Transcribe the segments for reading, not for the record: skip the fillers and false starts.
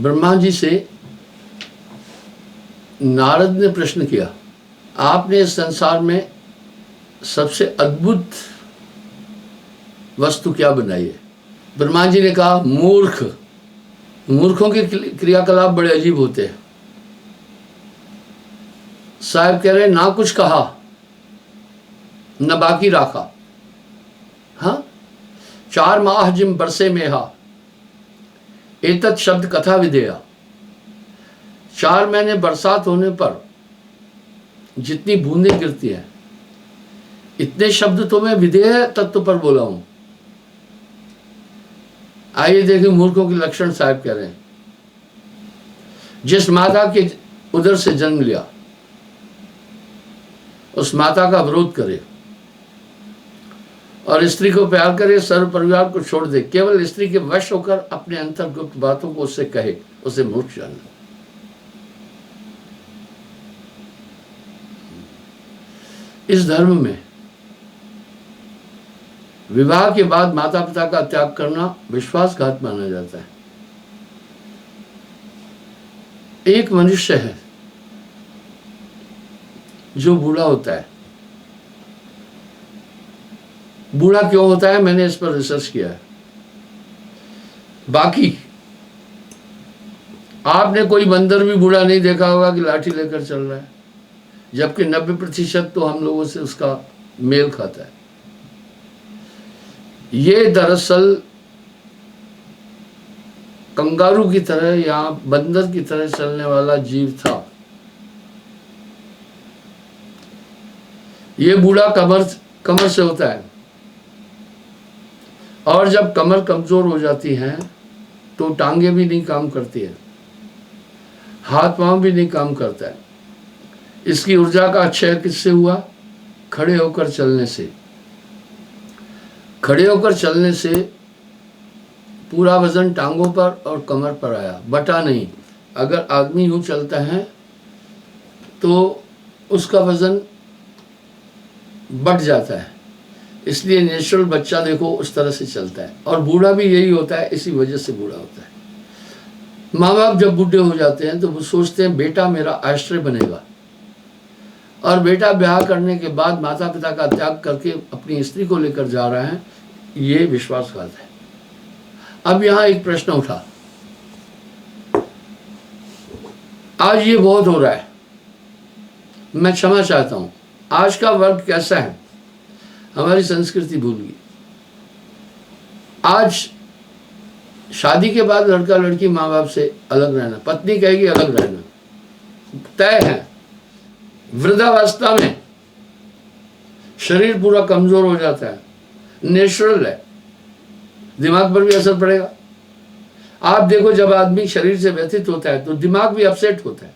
ब्रह्मा जी से नारद ने प्रश्न किया, आपने इस संसार में सबसे अद्भुत वस्तु क्या बनाई है? ब्रह्मा जी ने कहा, मूर्खों के क्रियाकलाप बड़े अजीब होते हैं। साहब कह रहे, ना कुछ कहा न बाकी राखा। हाँ, 4 माह जिम बरसे मेहा एतत् शब्द कथा विधेया। 4 महीने बरसात होने पर जितनी बूंदें गिरती हैं, इतने शब्द तो मैं विधेय तत्व पर बोला हूं। आइए देखिए मूर्खों के लक्षण साहब कह रहे हैं। जिस माता के उदर से जन्म लिया उस माता का विरोध करे और स्त्री को प्यार करे, सर्व परिवार को छोड़ दे, केवल स्त्री के वश होकर अपने अंतर्गुप्त बातों को उससे कहे, उसे मूर्ख जानना। इस धर्म में विवाह के बाद माता पिता का त्याग करना विश्वासघात माना जाता है। एक मनुष्य है जो बूढ़ा होता है। बूढ़ा क्यों होता है, मैंने इस पर रिसर्च किया है। बाकी आपने कोई बंदर भी बूढ़ा नहीं देखा होगा कि लाठी लेकर चल रहा है, जबकि 90% तो हम लोगों से उसका मेल खाता है। ये दरअसल कंगारू की तरह या बंदर की तरह चलने वाला जीव था। ये बूढ़ा कमर से होता है और जब कमर कमजोर हो जाती है तो टांगे भी नहीं काम करती है, हाथ पांव भी नहीं काम करता है। इसकी ऊर्जा का क्षय किससे हुआ? खड़े होकर चलने से। खड़े होकर चलने से पूरा वजन टांगों पर और कमर पर आया, बटा नहीं। अगर आदमी यूं चलता है तो उसका वजन बढ़ जाता है, इसलिए नेचुरल बच्चा देखो उस तरह से चलता है। और बूढ़ा भी यही होता है, इसी वजह से बूढ़ा होता है। माँ बाप जब बूढ़े हो जाते हैं तो वो सोचते हैं बेटा मेरा आश्रय बनेगा, और बेटा ब्याह करने के बाद माता पिता का त्याग करके अपनी स्त्री को लेकर जा रहा है। ये विश्वासघात है। अब यहाँ एक प्रश्न उठा, आज ये बहुत हो रहा है, मैं क्षमा चाहता हूँ। आज का वर्ग कैसा है? हमारी संस्कृति भूल गई। आज शादी के बाद लड़का लड़की माँ बाप से अलग रहना, पत्नी कहेगी अलग रहना, तय है। वृद्धावस्था में शरीर पूरा कमजोर हो जाता है, नेचुरल है, दिमाग पर भी असर पड़ेगा। आप देखो जब आदमी शरीर से व्यथित होता है तो दिमाग भी अपसेट होता है।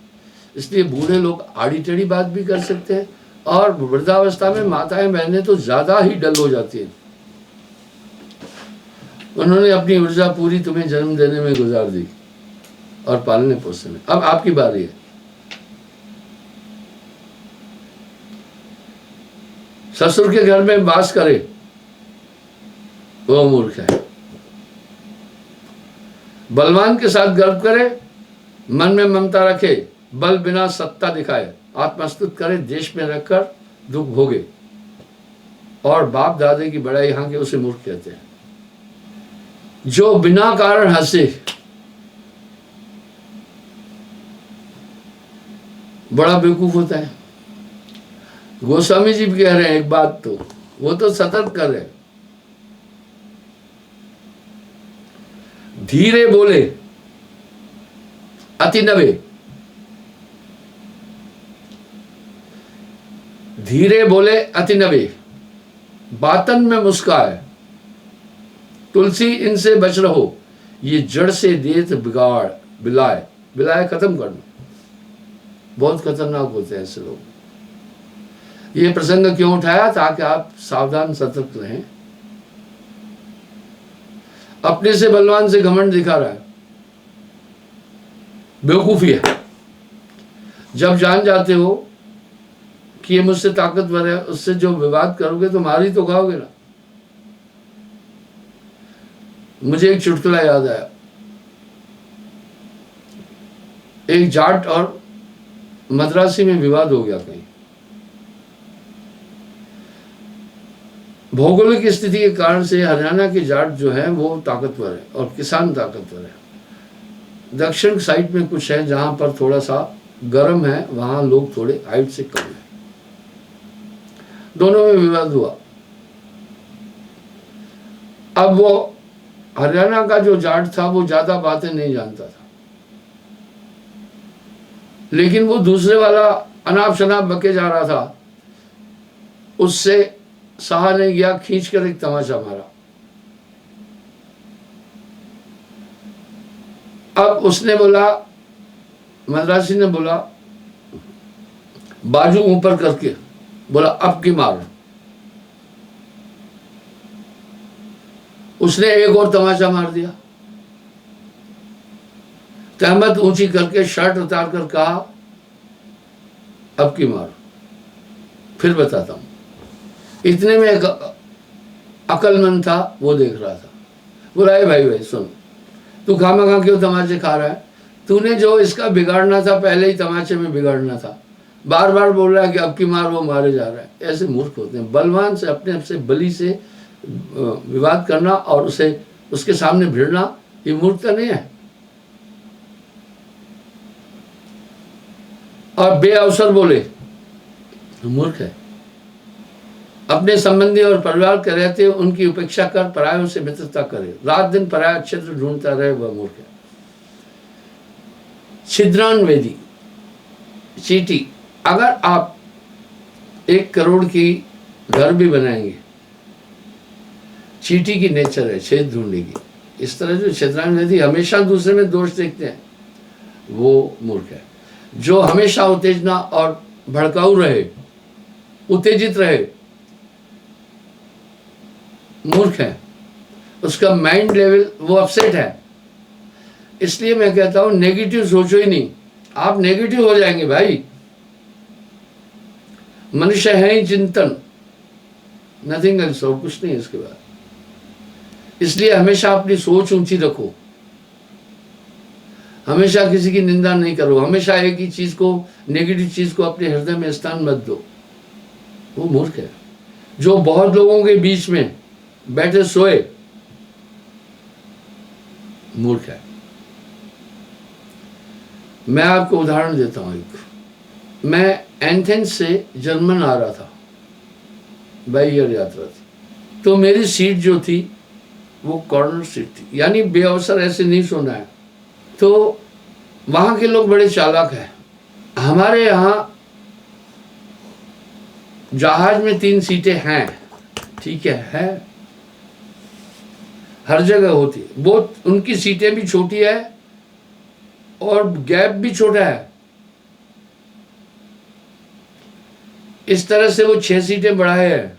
इसलिए बूढ़े लोग आड़ी टेढ़ी बात भी कर सकते हैं, और वृद्धावस्था में माताएं बहनें तो ज्यादा ही डल हो जाती हैं। उन्होंने अपनी ऊर्जा पूरी तुम्हें जन्म देने में गुजार दी और पालने पोसने में। अब आपकी बारी है। ससुर के घर में वास करे वो मूर्ख है। बलवान के साथ गर्व करे, मन में ममता रखे, बल बिना सत्ता दिखाए, आत्मस्तुत करे, देश में रहकर दुख भोगे और बाप दादे की बड़ाई यहाँ के, उसे मूर्ख कहते हैं। जो बिना कारण हंसे बड़ा बेवकूफ होता है। गोस्वामी जी भी कह रहे हैं एक बात, तो वो तो सतर्क कर रहे हैं। धीरे बोले अति नवे, धीरे बोले अति नवे, बातन में मुस्काए, तुलसी इनसे बच रहो, ये जड़ से देत बिगाड़, बिलाए, बिलाए खत्म करना। बहुत खतरनाक होते हैं ऐसे लोग। ये प्रसंग क्यों उठाया? ताकि आप सावधान सतर्क रहें। अपने से बलवान से घमंड दिखा रहा है, बेवकूफी है। जब जान जाते हो कि ये मुझसे ताकतवर है, उससे जो विवाद करोगे तो मार ही तो खाओगे ना। मुझे एक चुटकुला याद आया। एक जाट और मद्रासी में विवाद हो गया कहीं। भौगोलिक स्थिति के कारण से हरियाणा के जाट जो है वो ताकतवर है और किसान ताकतवर है। दक्षिण साइड में कुछ है जहां पर थोड़ा सा गर्म है, वहां लोग थोड़े हाइट से कम है। दोनों में विवाद हुआ। अब वो हरियाणा का जो जाट था वो ज्यादा बातें नहीं जानता था, लेकिन वो दूसरे वाला अनाप शनाप बके जा रहा था, उससे सहा नहीं गया, खींच कर एक तमाचा मारा। अब उसने बोला, मद्रासी ने बोला बाजू ऊपर करके, बोला अब की मार। उसने एक और तमाचा मार दिया। तहमत ऊंची करके शर्ट उतार कर कहा अब की मार, फिर बताता हूं। इतने में एक अकलमंद था, वो देख रहा था। बोला भाई सुन, तू खामखा क्यों तमाचे खा रहा है? तूने जो इसका बिगाड़ना था पहले ही तमाचे में बिगाड़ना था। बार बार बोल रहा है कि अब की मार, वो मारे जा रहा है। ऐसे मूर्ख होते हैं। बलवान से, अपने से बली से विवाद करना और उसे उसके सामने भिड़ना, ये मूर्खता नहीं है। और बेअवसर बोले मूर्ख है। अपने संबंधी और परिवार के रहते उनकी उपेक्षा कर परायों से मित्रता करे, रात दिन पराया छिद्र ढूंढता रहे, वह मूर्ख है। छिद्रान्वेदी, चीटी। अगर आप 1 करोड़ की घर भी बनाएंगे, चीटी की नेचर है छेद ढूंढेगी। इस तरह जो छिद्रान्वेदी हमेशा दूसरे में दोष देखते हैं, वो मूर्ख है। जो हमेशा उत्तेजना और भड़काऊ रहे, उत्तेजित रहे, मूर्ख है। उसका माइंड लेवल वो अपसेट है। इसलिए मैं कहता हूं नेगेटिव सोचो ही नहीं। आप नेगेटिव हो जाएंगे भाई। मनुष्य है ही चिंतन, नथिंग एल्स, और कुछ नहीं इसके बाद। इसलिए हमेशा अपनी सोच ऊंची रखो, हमेशा किसी की निंदा नहीं करो, हमेशा एक ही चीज को, नेगेटिव चीज को अपने हृदय में स्थान मत दो। वो मूर्ख है। जो बहुत लोगों के बीच में बैठे सोए, मूर्ख है। मैं आपको उदाहरण देता हूं। एक, मैं एथेंस से जर्मन आ रहा था, बाई एयर यात्रा थी। तो मेरी सीट जो थी वो कॉर्नर सीट थी, यानी बेअवसर ऐसे नहीं सोना है। तो वहां के लोग बड़े चालाक हैं। हमारे यहाँ जहाज में 3 सीटें हैं, ठीक है, हर जगह होती है। वो उनकी सीटें भी छोटी है और गैप भी छोटा है। इस तरह से वो 6 सीटें बढ़ाए हैं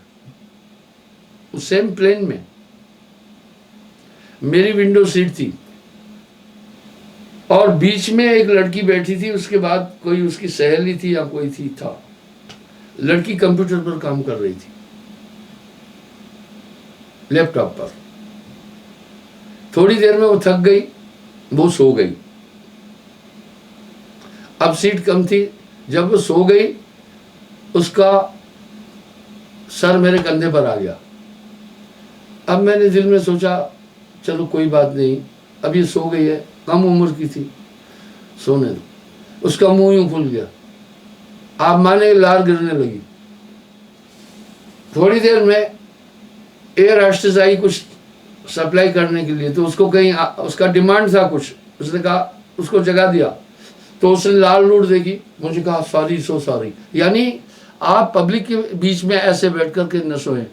उस सेम प्लेन में। मेरी विंडो सीट थी और बीच में एक लड़की बैठी थी, उसके बाद कोई उसकी सहेली थी या कोई थी था। लड़की कंप्यूटर पर काम कर रही थी, लैपटॉप पर। थोड़ी देर में वो थक गई, वो सो गई। अब सीट कम थी। जब वो सो गई, उसका सर मेरे कंधे पर आ गया। अब मैंने दिल में सोचा चलो कोई बात नहीं, अब ये सो गई है, कम उम्र की थी, सोने दो। उसका मुंह यूं खुल गया, आप माने लार गिरने लगी। थोड़ी देर में एयर होस्टेस आई कुछ सप्लाई करने के लिए, तो उसको कहीं उसका डिमांड था कुछ, उसने कहा, उसको जगा दिया। तो उसने लाल लूट देखी, मुझे कहा सॉरी, सो सॉरी। यानी आप पब्लिक के बीच में ऐसे बैठ कर के न सोएं।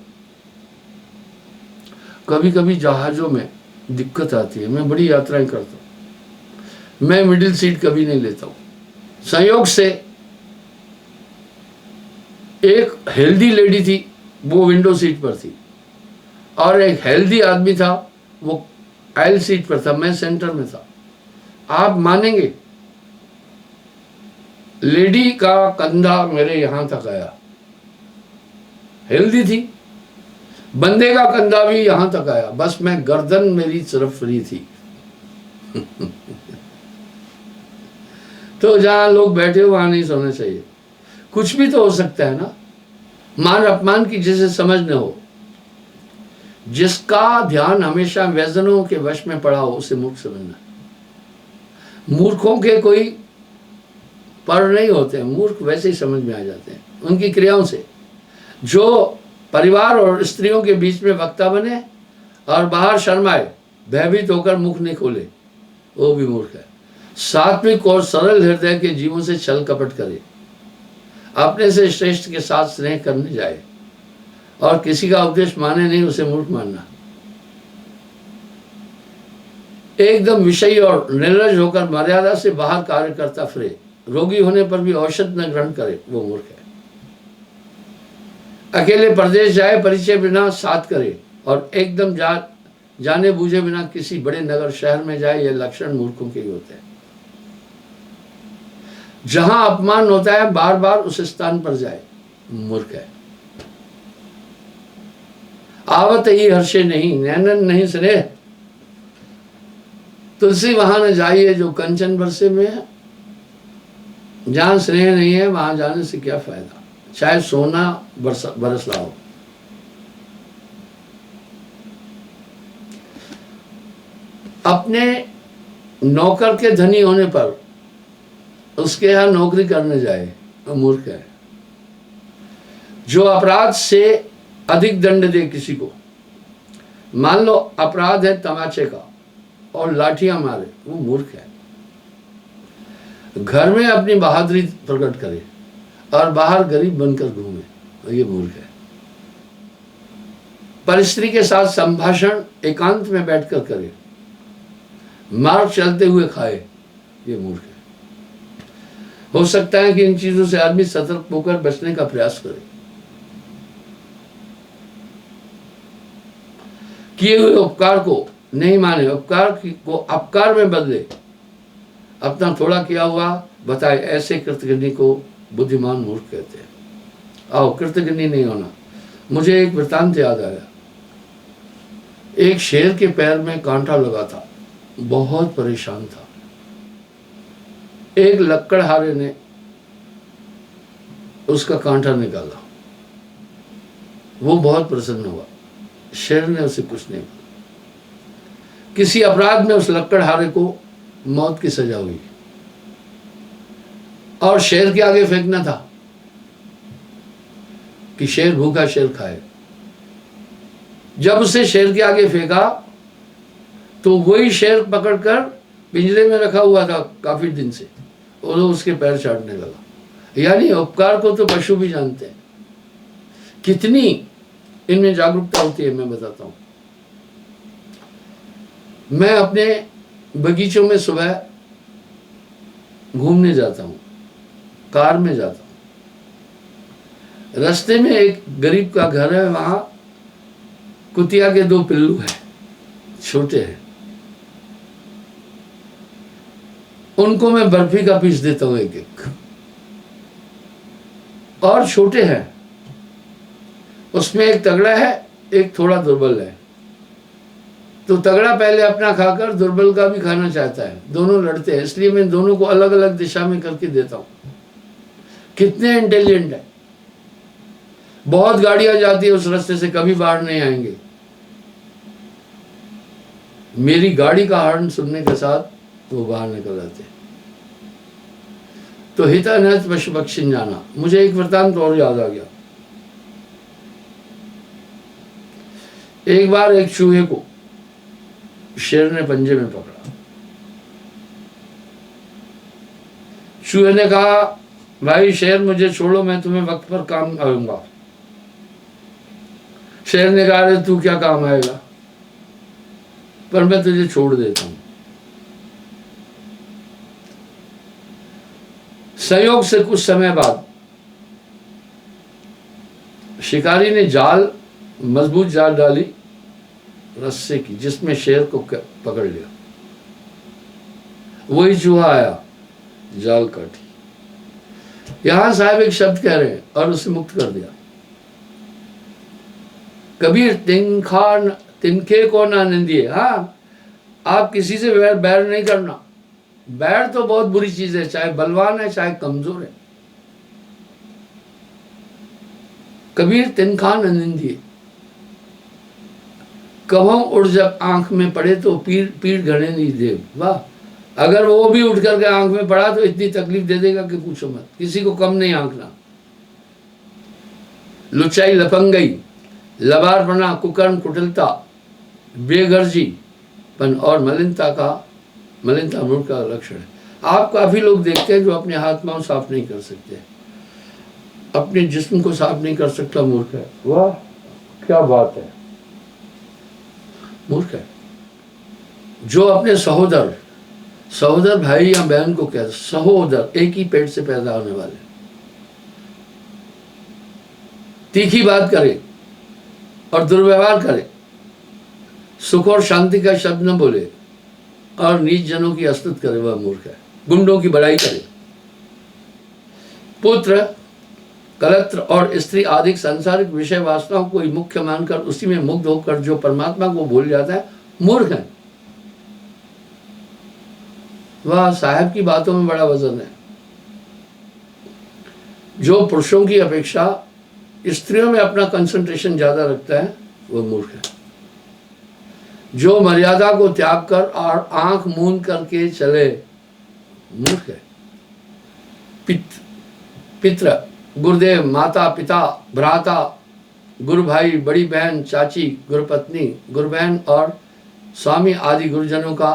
कभी कभी जहाजों में दिक्कत आती है। मैं बड़ी यात्राएं करता हूँ, मैं मिडिल सीट कभी नहीं लेता हूँ। संयोग से एक हेल्दी लेडी थी, वो विंडो सीट पर थी, और एक हेल्दी आदमी था, वो आयल सीट पर था, मैं सेंटर में था। आप मानेंगे, लेडी का कंधा मेरे यहां तक आया, हेल्दी थी। बंदे का कंधा भी यहां तक आया, बस मैं गर्दन मेरी तरफ फ्री थी। तो जहाँ लोग बैठे हो वहाँ नहीं सोना चाहिए। कुछ भी तो हो सकता है ना। मान अपमान की जिसे समझ न हो, जिसका ध्यान हमेशा व्यसनों के वश में पड़ा हो, उसे मूर्ख समझना। मूर्खों के कोई पर नहीं होते हैं, मूर्ख वैसे ही समझ में आ जाते हैं उनकी क्रियाओं से। जो परिवार और स्त्रियों के बीच में वक्ता बने और बाहर शर्माए, भयभीत होकर मुख नहीं खोले, वो भी मूर्ख है। सात्विक और सरल हृदय के जीवों से छल कपट करे, अपने से श्रेष्ठ के साथ स्नेह करने जाए और किसी का उपदेश माने नहीं, उसे मूर्ख मानना। एकदम विषयी और निर्लज होकर मर्यादा से बाहर कार्य करता फिरे, रोगी होने पर भी औषध न ग्रहण करे, वो मूर्ख है। अकेले प्रदेश जाए, परिचय बिना साथ करे और एकदम जाने बूझे बिना किसी बड़े नगर शहर में जाए, ये लक्षण मूर्खों के ही होते हैं। जहां अपमान होता है बार बार उस स्थान पर जाए, मूर्ख है। आवत ही हर्षे नहीं, नैनन नहीं स्नेह, तुलसी वहां न जाइए जो कंचन बरसे में है। जहां स्नेह नहीं है वहां जाने से क्या फायदा, चाहे सोना बरस लाओ। अपने नौकर के धनी होने पर उसके यहां नौकरी करने जाए, वो मूर्ख है। जो अपराध से अधिक दंड दे किसी को, मान लो अपराध है तमाचे का और लाठियां मारे, वो मूर्ख है। घर में अपनी बहादुरी प्रकट करे और बाहर गरीब बनकर घूमे, ये मूर्ख है। परिस्त्री के साथ संभाषण एकांत में बैठकर करे, मार्ग चलते हुए खाए, ये मूर्ख है। हो सकता है कि इन चीजों से आदमी सतर्क होकर बचने का प्रयास करे। किए हुए उपकार को नहीं माने, उपकार को अपकार में बदले, अपना थोड़ा किया हुआ बताए, ऐसे कृतघ्नि को बुद्धिमान मूर्ख कहते हैं। आओ, कृतघ्नि नहीं होना। मुझे एक वृतांत याद आया। एक शेर के पैर में कांटा लगा था, बहुत परेशान था। एक लकड़हारे ने उसका कांटा निकाला, वो बहुत प्रसन्न हुआ। शेर ने उसे कुछ नहीं बोला। किसी अपराध में उस लकड़हारे को मौत की सजा हुई और शेर के आगे फेंकना था कि शेर भूखा शेर खाए। जब उसे शेर के आगे फेंका तो वही शेर पकड़कर पिंजरे में रखा हुआ था काफी दिन से, और उसके पैर चाटने लगा। यानी उपकार को तो पशु भी जानते हैं। कितनी इनमें जागरूकता होती है मैं बताता हूं। मैं अपने बगीचों में सुबह घूमने जाता हूं, कार में जाता हूं। रास्ते में एक गरीब का घर है, वहां कुतिया के 2 पिल्लू हैं, छोटे हैं। उनको मैं बर्फी का पीस देता हूं, एक एक, और छोटे हैं। उसमें एक तगड़ा है, एक थोड़ा दुर्बल है। तो तगड़ा पहले अपना खाकर दुर्बल का भी खाना चाहता है, दोनों लड़ते हैं। इसलिए मैं दोनों को अलग अलग दिशा में करके देता हूं। कितने इंटेलिजेंट है। बहुत गाड़ियां जाती है उस रास्ते से, कभी बाहर नहीं आएंगे। मेरी गाड़ी का हॉर्न सुनने के साथ वो बाहर निकल आते। तो हिता नत पशु पक्षी जाना। मुझे एक वृतांत और याद आ गया। एक बार एक चूहे को शेर ने पंजे में पकड़ा। चूहे ने कहा, भाई शेर मुझे छोड़ो, मैं तुम्हें वक्त पर काम आऊंगा। शेर ने कहा, अरे तू क्या काम आएगा, पर मैं तुझे छोड़ देता हूं। संयोग से कुछ समय बाद शिकारी ने जाल, मजबूत जाल डाली रस्से की, जिसमें शेर को पकड़ लिया। वही चूहा आया, जाल काटी। यहां साहब एक शब्द कह रहे हैं और उसे मुक्त कर दिया। कबीर तिनके को ना निंदिए। हाँ, आप किसी से बैर नहीं करना, बैर तो बहुत बुरी चीज है, चाहे बलवान है चाहे कमजोर है। कबीर तिनखान अनिंदिए, कभों उड़ जब आंख में पड़े तो पीड़ घड़े नहीं देव। वाह, अगर वो भी उठ करके आंख में पड़ा तो इतनी तकलीफ दे देगा कि पूछो मत, किसी को कम नहीं आंकना। लुचाई लफंगई, लबारपना, कुकर्म, कुटिलता, बेगर्जीपन और मलिनता मूर्ख का लक्षण है। आप काफी लोग देखते हैं जो अपने हाथ पांव साफ नहीं कर सकते, अपने जिस्म को साफ नहीं कर सकता, मूर्ख है। वाह क्या बात है, मूर्ख है। जो अपने सहोदर भाई या बहन को कहते, सहोदर एक ही पेट से पैदा होने वाले, तीखी बात करे और दुर्व्यवहार करे, सुख और शांति का शब्द न बोले और नीच जनों की अस्तुत करे, वह मूर्ख है। गुंडों की बड़ाई करे, पुत्र, कलत्र और स्त्री आदि सांसारिक विषय वासनाओं को ही मुख्य मानकर उसी में मुग्ध होकर जो परमात्मा को भूल जाता है, मूर्ख है। वह साहब की बातों में बड़ा वजन है। जो पुरुषों की अपेक्षा स्त्रियों में अपना कंसंट्रेशन ज्यादा रखता है, वह मूर्ख है। जो मर्यादा को त्याग कर और आंख मूंद करके चले, मूर्ख है। पितृ, गुरुदेव, माता पिता, भ्राता, गुरु भाई, बड़ी बहन, चाची, गुरुपत्नी, गुरु बहन और स्वामी आदि गुरुजनों का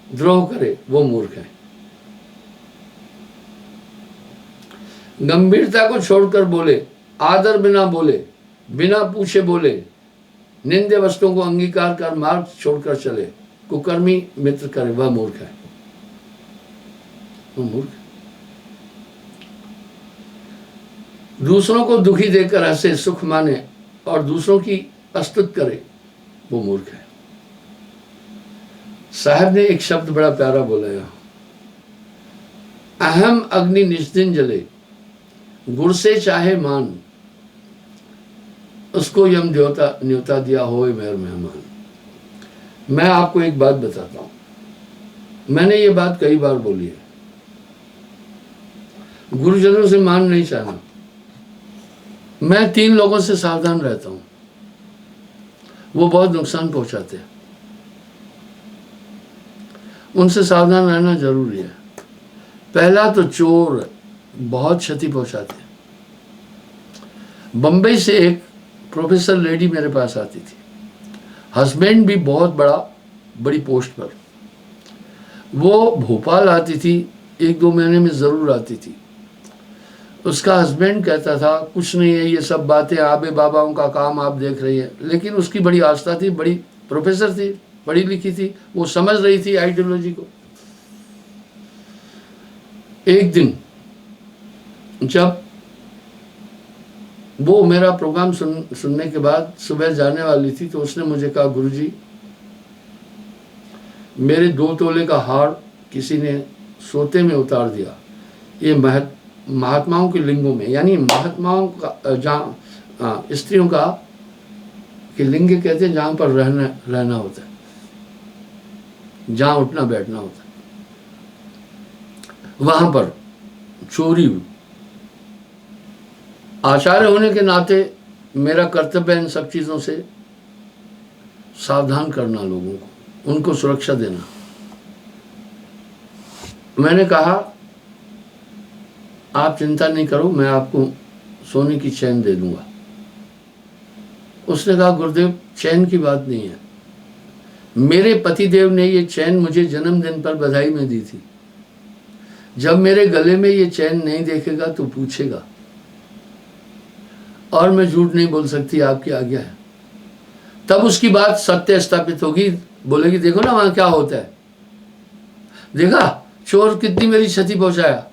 द्रोह करे, वो मूर्ख है। गंभीरता को छोड़कर बोले, आदर बिना बोले, बिना पूछे बोले, निंदे वस्तुओं को अंगीकार कर मार्ग छोड़कर चले, कुकर्मी मित्र करे, वह मूर्ख है। वो मूर्ख। दूसरों को दुखी देकर हंसे, सुख माने और दूसरों की अस्तुत करे, वो मूर्ख है। साहब ने एक शब्द बड़ा प्यारा बोला है, अहम अग्नि निस्दिन जले, गुर से चाहे मान, उसको यम देवता न्योता दिया होए मेहर मेहमान। मैं आपको एक बात बताता हूं, मैंने ये बात कई बार बोली है, गुरुजनों से मान नहीं चाहना। मैं 3 लोगों से सावधान रहता हूं, वो बहुत नुकसान पहुंचाते हैं, उनसे सावधान रहना जरूरी है। पहला तो चोर, बहुत क्षति पहुंचाते हैं। बंबई से एक प्रोफेसर लेडी मेरे पास आती थी, हस्बैंड भी बहुत बड़ी पोस्ट पर। वो भोपाल आती थी, 1-2 महीने में ज़रूर आती थी। उसका हस्बैंड कहता था कुछ नहीं है, ये सब बातें आबे बाबाओं का काम आप देख रही है, लेकिन उसकी बड़ी आस्था थी, बड़ी प्रोफेसर थी, पढ़ी लिखी थी, वो समझ रही थी आइडियोलॉजी को। एक दिन जब वो मेरा प्रोग्राम सुनने के बाद सुबह जाने वाली थी, तो उसने मुझे कहा, गुरुजी मेरे 2 तोले का हार किसी ने सोते में उतार दिया। ये महात्माओं के लिंगों में, यानी महात्माओं का जहाँ स्त्रियों का कि लिंग कहते हैं जहाँ पर रहना होता है, जहाँ उठना बैठना होता है, वहां पर चोरी हुई। आचार्य होने के नाते मेरा कर्तव्य है इन सब चीज़ों से सावधान करना, लोगों को, उनको सुरक्षा देना। मैंने कहा आप चिंता नहीं करो, मैं आपको सोने की चैन दे दूंगा। उसने कहा गुरुदेव चैन की बात नहीं है, मेरे पतिदेव ने ये चैन मुझे जन्मदिन पर बधाई में दी थी, जब मेरे गले में ये चैन नहीं देखेगा तो पूछेगा, और मैं झूठ नहीं बोल सकती, आपकी आज्ञा है। तब उसकी बात सत्य स्थापित होगी, बोलेगी देखो ना वहां क्या होता है, देखा चोर कितनी मेरी क्षति पहुंचाया।